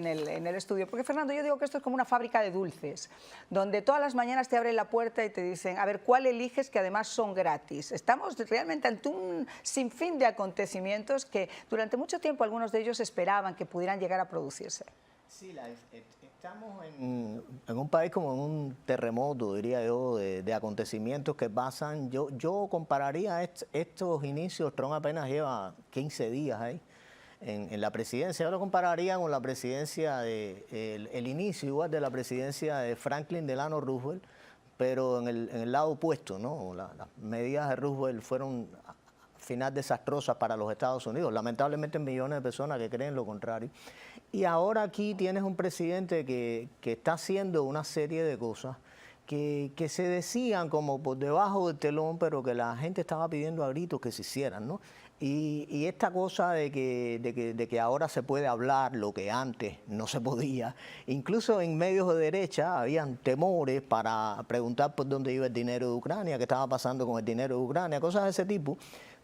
en el estudio, porque Fernando, yo digo que esto es como una fábrica de dulces, donde todas las mañanas te abren la puerta y te dicen, a ver, ¿cuál eliges? Que además son gratis. Estamos realmente ante un sinfín de acontecimientos que durante mucho tiempo algunos de ellos esperaban que pudieran llegar a producirse. Sí, estamos en un país como en un terremoto, diría yo, de acontecimientos que pasan. Yo compararía estos inicios, Trump apenas lleva 15 días ahí en la presidencia. Yo lo compararía con la presidencia, el inicio igual de la presidencia de Franklin Delano Roosevelt, pero en el lado opuesto, ¿no? Las medidas de Roosevelt fueron al final desastrosas para los Estados Unidos. Lamentablemente millones de personas que creen lo contrario. Y ahora aquí tienes un presidente que está haciendo una serie de cosas que se decían como por debajo del telón, pero que la gente estaba pidiendo a gritos que se hicieran, ¿no? Y esta cosa de que ahora se puede hablar lo que antes no se podía. Incluso en medios de derecha habían temores para preguntar por dónde iba el dinero de Ucrania, qué estaba pasando con el dinero de Ucrania, cosas de ese tipo.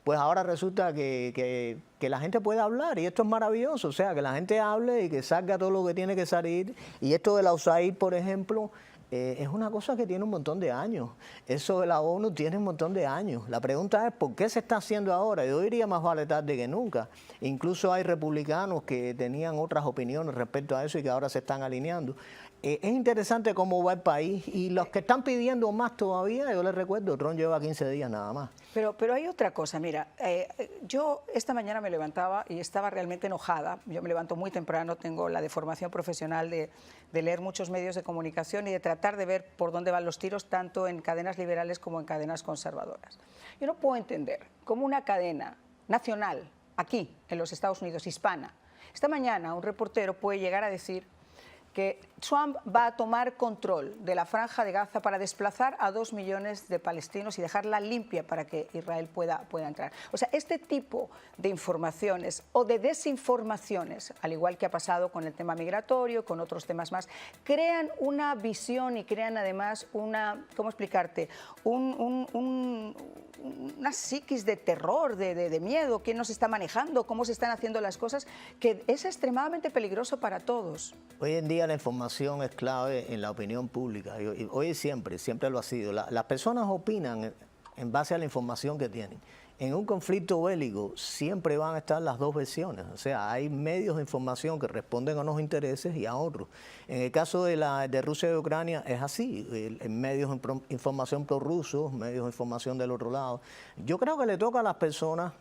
Pues ahora resulta que la gente puede hablar y esto es maravilloso, o sea, que la gente hable y que salga todo lo que tiene que salir. Y esto de la USAID, por ejemplo, es una cosa que tiene un montón de años. Eso de la ONU tiene un montón de años. La pregunta es, ¿por qué se está haciendo ahora? Yo diría más vale tarde que nunca. Incluso hay republicanos que tenían otras opiniones respecto a eso y que ahora se están alineando. Es interesante cómo va el país y los que están pidiendo más todavía, yo les recuerdo, Trump lleva 15 días nada más. Pero hay otra cosa, mira, yo esta mañana me levantaba y estaba realmente enojada. Yo me levanto muy temprano, tengo la deformación profesional de leer muchos medios de comunicación y de tratar de ver por dónde van los tiros, tanto en cadenas liberales como en cadenas conservadoras. Yo no puedo entender cómo una cadena nacional, aquí, en los Estados Unidos, hispana, esta mañana un reportero puede llegar a decir que Trump va a tomar control de la Franja de Gaza para desplazar a 2 millones de palestinos y dejarla limpia para que Israel pueda entrar. O sea, este tipo de informaciones o de desinformaciones, al igual que ha pasado con el tema migratorio, con otros temas más, crean una visión y crean además una, ¿cómo explicarte?, una psiquis de terror, de miedo, quién nos está manejando, cómo se están haciendo las cosas, que es extremadamente peligroso para todos. Hoy en día la información es clave en la opinión pública. Y hoy siempre lo ha sido. Las personas opinan en base a la información que tienen. En un conflicto bélico siempre van a estar las dos versiones. O sea, hay medios de información que responden a unos intereses y a otros. En el caso de Rusia y Ucrania es así. Medios de información prorrusos, medios de información del otro lado. Yo creo que le toca a las personas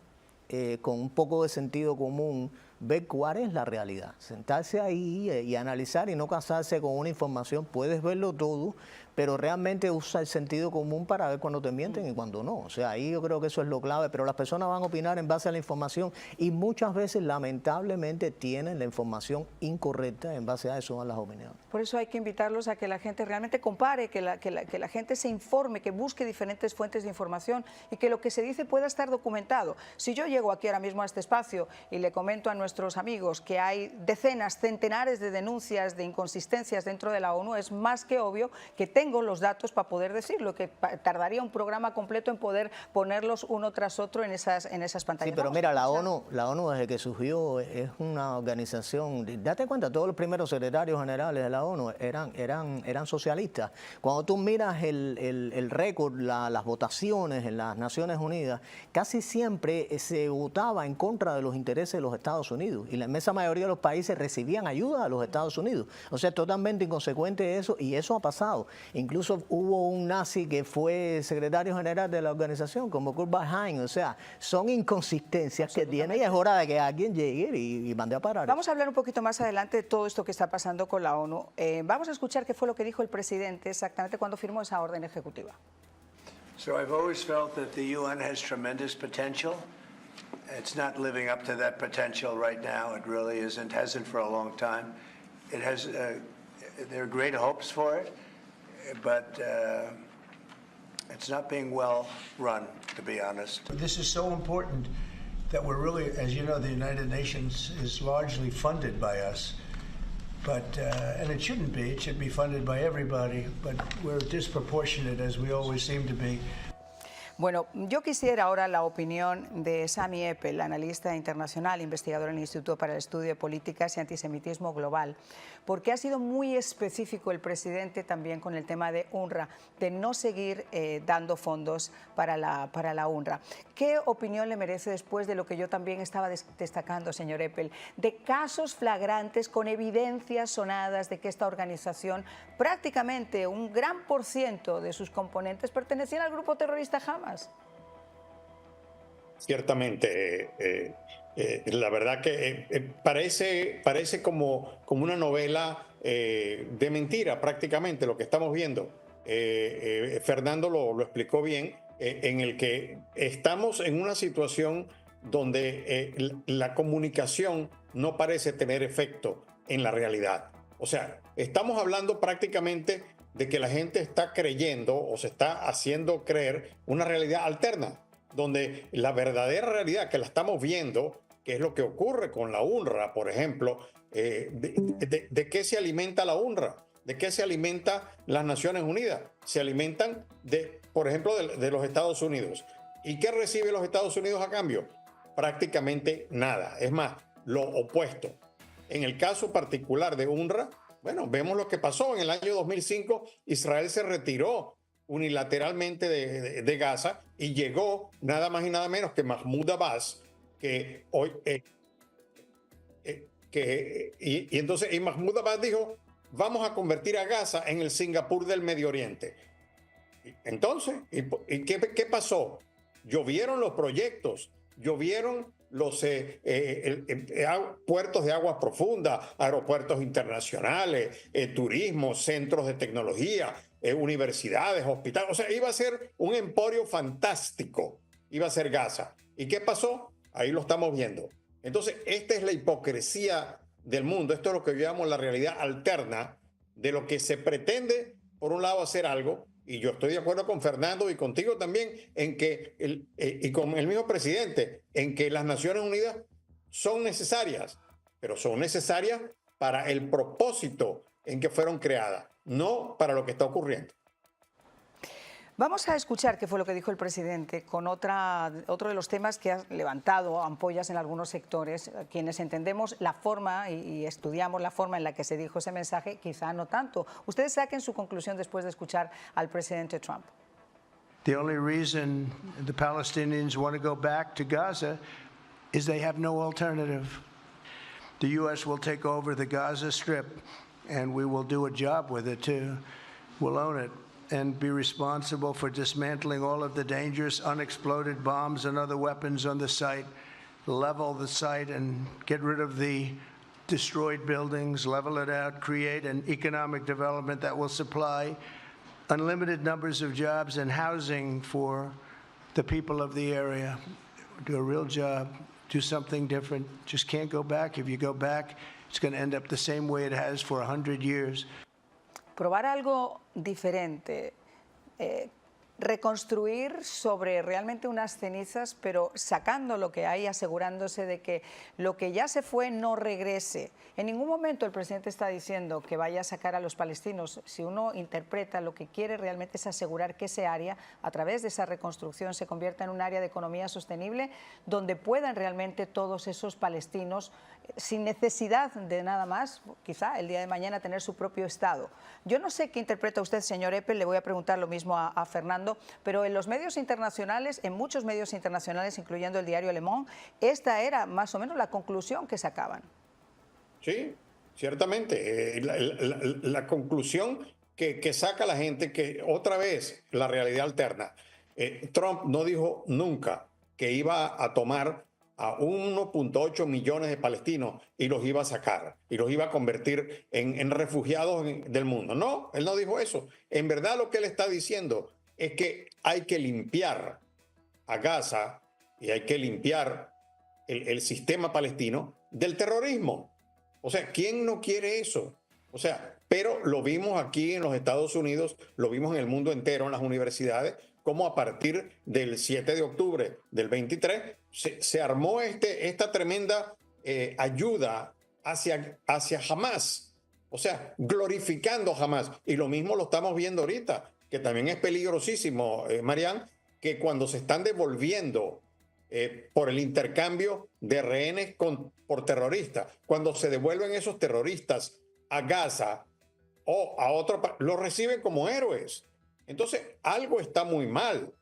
con un poco de sentido común ver cuál es la realidad, sentarse ahí y analizar y no casarse con una información. Puedes verlo todo, pero realmente usa el sentido común para ver cuándo te mienten y cuándo no. O sea, ahí yo creo que eso es lo clave, pero las personas van a opinar en base a la información y muchas veces, lamentablemente, tienen la información incorrecta, en base a eso van las opiniones. Por eso hay que invitarlos a que la gente realmente compare, que la gente se informe, que busque diferentes fuentes de información y que lo que se dice pueda estar documentado. Si yo llego aquí ahora mismo a este espacio y le comento a nuestros amigos que hay decenas, centenares de denuncias de inconsistencias dentro de la ONU, es más que obvio que tengo los datos para poder decirlo, que tardaría un programa completo en poder ponerlos uno tras otro en esas pantallas. Sí, pero mira, la ONU desde que surgió es una organización, date cuenta, todos los primeros secretarios generales de la ONU eran socialistas. Cuando tú miras el récord, las votaciones en las Naciones Unidas, casi siempre se votaba en contra de los intereses de los Estados Unidos y la inmensa mayoría de los países recibían ayuda de los Estados Unidos. O sea, totalmente inconsecuente eso, y eso ha pasado. Incluso hubo un nazi que fue secretario general de la organización, como Kurt Waldheim. O sea, son inconsistencias que tiene y es hora de que alguien llegue y mande a parar. Vamos a hablar un poquito más adelante de todo esto que está pasando con la ONU. Vamos a escuchar qué fue lo que dijo el presidente exactamente cuando firmó esa orden ejecutiva. So I've always felt that the UN has tremendous potential. It's not living up to that potential right now. It really isn't, hasn't for a long time. It has, there are great hopes for it, but it's not being well run, to be honest. This is so important that we're really, as you know, the United Nations is largely funded by us, but, and it shouldn't be. It should be funded by everybody, but we're disproportionate, as we always seem to be. Bueno, yo quisiera ahora la opinión de Sami Eppel, analista internacional, investigador en el Instituto para el Estudio de Políticas y Antisemitismo Global, porque ha sido muy específico el presidente también con el tema de UNRWA, de no seguir dando fondos para la UNRWA. ¿Qué opinión le merece después de lo que yo también estaba destacando, señor Eppel, de casos flagrantes con evidencias sonadas de que esta organización, prácticamente un gran % de sus componentes pertenecían al grupo terrorista Hamas? Ciertamente, la verdad que parece como una novela de mentira prácticamente lo que estamos viendo. Fernando lo explicó bien, en el que estamos en una situación donde la comunicación no parece tener efecto en la realidad. O sea, estamos hablando prácticamente de que la gente está creyendo o se está haciendo creer una realidad alterna, donde la verdadera realidad que la estamos viendo, que es lo que ocurre con la UNRWA, por ejemplo, ¿de qué se alimenta la UNRWA? ¿De qué se alimenta las Naciones Unidas? Se alimentan, por ejemplo, de los Estados Unidos. ¿Y qué recibe los Estados Unidos a cambio? Prácticamente nada. Es más, lo opuesto. En el caso particular de UNRWA, bueno, vemos lo que pasó. En el año 2005, Israel se retiró unilateralmente de Gaza y llegó nada más y nada menos que Mahmoud Abbas, que hoy... y entonces Mahmoud Abbas dijo, vamos a convertir a Gaza en el Singapur del Medio Oriente. Entonces, ¿y qué pasó? Llovieron los proyectos, llovieron los puertos de aguas profundas, aeropuertos internacionales, turismo, centros de tecnología, universidades, hospitales. O sea, iba a ser un emporio fantástico, iba a ser Gaza. ¿Y qué pasó? Ahí lo estamos viendo. Entonces, esta es la hipocresía del mundo. Esto es lo que yo llamo la realidad alterna de lo que se pretende, por un lado, hacer algo. Y yo estoy de acuerdo con Fernando y contigo también en que, y con el mismo presidente, en que las Naciones Unidas son necesarias, pero son necesarias para el propósito en que fueron creadas, no para lo que está ocurriendo. Vamos a escuchar qué fue lo que dijo el presidente con otro de los temas que ha levantado ampollas en algunos sectores. Quienes entendemos la forma y estudiamos la forma en la que se dijo ese mensaje, quizá no tanto. Ustedes saquen su conclusión después de escuchar al presidente Trump. The only reason the Palestinians want to go back to Gaza is they have no alternative. The U.S. will take over the Gaza Strip, and we will do a job with it, too. We'll own it and be responsible for dismantling all of the dangerous unexploded bombs and other weapons on the site, level the site and get rid of the destroyed buildings, level it out, create an economic development that will supply unlimited numbers of jobs and housing for the people of the area. Do a real job, do something different. Just can't go back. If you go back, it's going to end up the same way it has for 100 years. Probar algo diferente, reconstruir sobre realmente unas cenizas, pero sacando lo que hay, asegurándose de que lo que ya se fue no regrese. En ningún momento el presidente está diciendo que vaya a sacar a los palestinos. Si uno interpreta, lo que quiere realmente es asegurar que ese área, a través de esa reconstrucción, se convierta en un área de economía sostenible donde puedan realmente todos esos palestinos, sin necesidad de nada más, quizá el día de mañana tener su propio Estado. Yo no sé qué interpreta usted, señor Eppel, le voy a preguntar lo mismo a Fernando, pero en los medios internacionales, en muchos medios internacionales, incluyendo el diario Le Monde, esta era más o menos la conclusión que sacaban. Sí, ciertamente. La conclusión que saca la gente, que otra vez la realidad alterna. Trump no dijo nunca que iba a tomar a 1.8 millones de palestinos y los iba a sacar y los iba a convertir en refugiados del mundo. No, él no dijo eso. En verdad lo que él está diciendo es que hay que limpiar a Gaza y hay que limpiar el sistema palestino del terrorismo. O sea, ¿quién no quiere eso? O sea, pero lo vimos aquí en los Estados Unidos, lo vimos en el mundo entero, en las universidades, como a partir del 7 de octubre del 23 se armó esta tremenda ayuda hacia Hamas, o sea, glorificando a Hamas. Y lo mismo lo estamos viendo ahorita, que también es peligrosísimo, Marianne, que cuando se están devolviendo por el intercambio de rehenes por terroristas, cuando se devuelven esos terroristas a Gaza o a otro país, los reciben como héroes. Entonces, algo está muy mal.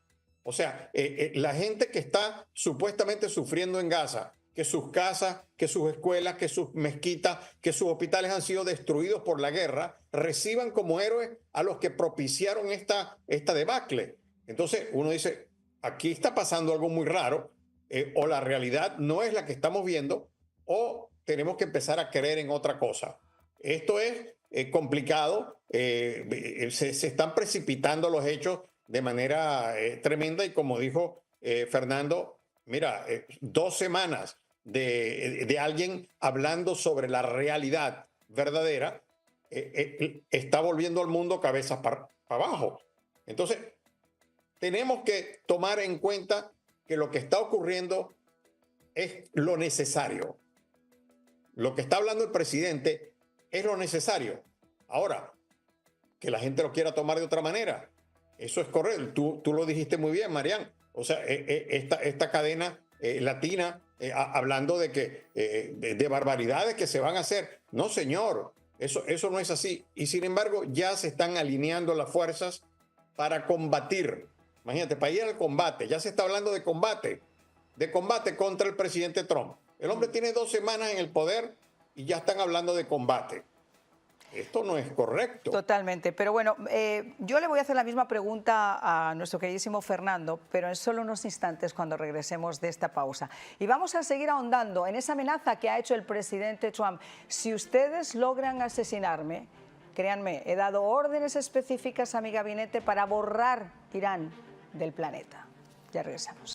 O sea, la gente que está supuestamente sufriendo en Gaza, que sus casas, que sus escuelas, que sus mezquitas, que sus hospitales han sido destruidos por la guerra, reciban como héroes a los que propiciaron esta debacle. Entonces, uno dice, aquí está pasando algo muy raro, o la realidad no es la que estamos viendo, o tenemos que empezar a creer en otra cosa. Esto es complicado, se están precipitando los hechos de manera tremenda y como dijo Fernando, mira, 2 semanas de alguien hablando sobre la realidad verdadera está volviendo al mundo cabezas para abajo. Entonces, tenemos que tomar en cuenta que lo que está ocurriendo es lo necesario. Lo que está hablando el presidente es lo necesario. Ahora, que la gente lo quiera tomar de otra manera, eso es correcto. Tú lo dijiste muy bien, Marian. O sea, esta cadena latina hablando de que de barbaridades que se van a hacer. No, señor, eso no es así. Y sin embargo, ya se están alineando las fuerzas para combatir. Imagínate, para ir al combate. Ya se está hablando de combate contra el presidente Trump. El hombre tiene 2 semanas en el poder y ya están hablando de combate. Esto no es correcto. Totalmente. Pero bueno, yo le voy a hacer la misma pregunta a nuestro queridísimo Fernando, pero en solo unos instantes cuando regresemos de esta pausa. Y vamos a seguir ahondando en esa amenaza que ha hecho el presidente Trump. Si ustedes logran asesinarme, créanme, he dado órdenes específicas a mi gabinete para borrar Irán del planeta. Ya regresamos.